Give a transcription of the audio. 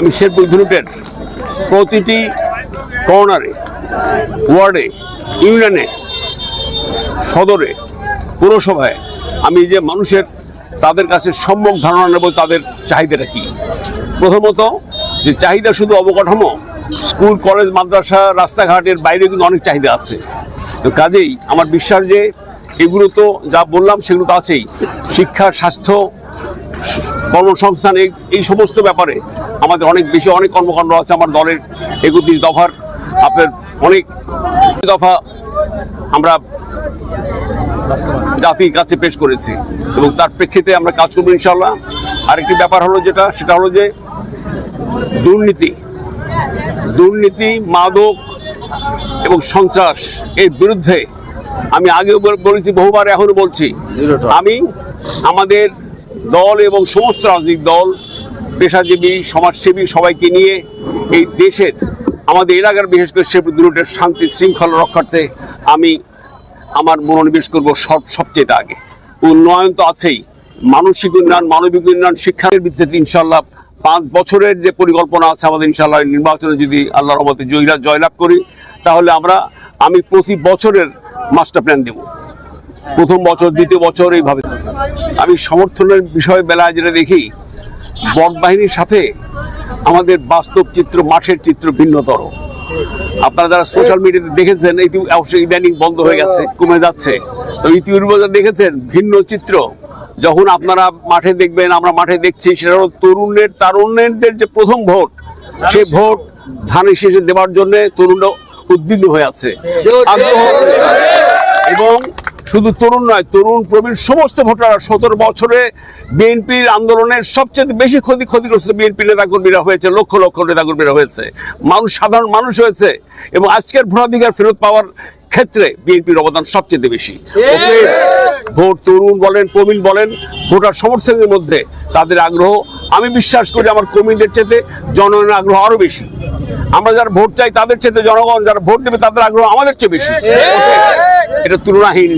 আমি শেরপুর রুটের প্রতিটি কর্নারে, ওয়ার্ডে, ইউনিয়নে, সদরে, পৌরসভায় আমি যে মানুষের তাদের কাছে সম্যক ধারণা নেব তাদের চাহিদাটা কী। প্রথমত যে চাহিদা শুধু অবকাঠামো, স্কুল কলেজ মাদ্রাসা রাস্তাঘাটের বাইরে কিন্তু অনেক চাহিদা আছে। তো কাজেই আমার বিশ্বাস যে এগুলো তো যা বললাম সেগুলো তো আছেই, শিক্ষা, স্বাস্থ্য, কর্মসংস্থান, এই সমস্ত ব্যাপারে আমাদের অনেক বেশি অনেক কর্মকাণ্ড আছে। আমার দলের 31 দফার আপনার অনেক দফা আমরা জাতির কাছে পেশ করেছি এবং তার প্রেক্ষিতে আমরা কাজ করবো ইনশাল্লাহ। আরেকটি ব্যাপার হলো সেটা হলো যে দুর্নীতি, মাদক এবং সন্ত্রাস এর বিরুদ্ধে আমি আগেও বলেছি বহুবার, এখনো বলছি, আমি আমাদের দল এবং সমস্ত রাজনৈতিক দল, পেশাজীবী, সমাজসেবী সবাইকে নিয়ে এই দেশের আমাদের এলাকার বিশেষ করে শেরপুর রুটের শান্তি শৃঙ্খলা রক্ষার্থে আমি আমার মনোনিবেশ করবো সবচেয়ে আগে। উন্নয়ন তো আছেই, মানসিক উন্নয়ন, মানবিক উন্নয়ন, শিক্ষার ভিত্তিতে ইনশাল্লাহ 5 বছরের যে পরিকল্পনা আছে আমাদের, ইনশাল্লাহ নির্বাচনে যদি আল্লাহর রহমতে জয়লাভ করি তাহলে আমি প্রতি বছরের মাস্টার প্ল্যান দেব। প্রথম বছর, দ্বিতীয় বছর, এইভাবে। আমি সমর্থনের বিষয়ে বেলায় যেটা দেখি, বট বাহিনীর সাথে আমাদের বাস্তব চিত্র, মাঠের চিত্র ভিন্নতর। আপনারা যারা সোশ্যাল মিডিয়াতে দেখেছেন, অবশ্যই ইদানিং বন্ধ হয়ে গেছে, কমে যাচ্ছে। তো ইতিপূর্বে দেখেছেন ভিন্ন চিত্র। যখন আপনারা মাঠে দেখবেন, আমরা মাঠে দেখছি, সেটা হলো তারুণ্যদের যে প্রথম ভোট, সে ভোট ধানের শীষে দেওয়ার জন্য তরুণরা উদ্বিগ্ন হয়ে আছে। এবং শুধু তরুণ নয়, তরুণ প্রবীণ সমস্ত ভোটাররা 17 বছরে বিএনপির আন্দোলনের সবচেয়ে বেশি ক্ষতিগ্রস্ত বিএনপি নেতাকর্মীরা হয়েছে, লক্ষ লক্ষ নেতাকর্মীরা হয়েছে, সাধারণ মানুষ হয়েছে। এবং আজকের ভোটাধিকার ফেরত পাওয়ার ক্ষেত্রে বিএনপির অবদান সবচেয়ে বেশি। ভোট, তরুণ বলেন, প্রবীণ বলেন, ভোটার সমর্থকদের মধ্যে তাদের আগ্রহ, আমি বিশ্বাস করি আমার কর্মীদের চেয়ে জনগণের আগ্রহ আরো বেশি। আমরা যারা ভোট চাই তাদের চেয়ে জনগণ যারা ভোট দেবে তাদের আগ্রহ আমাদের চেয়ে বেশি। এটা তুলনাহীন।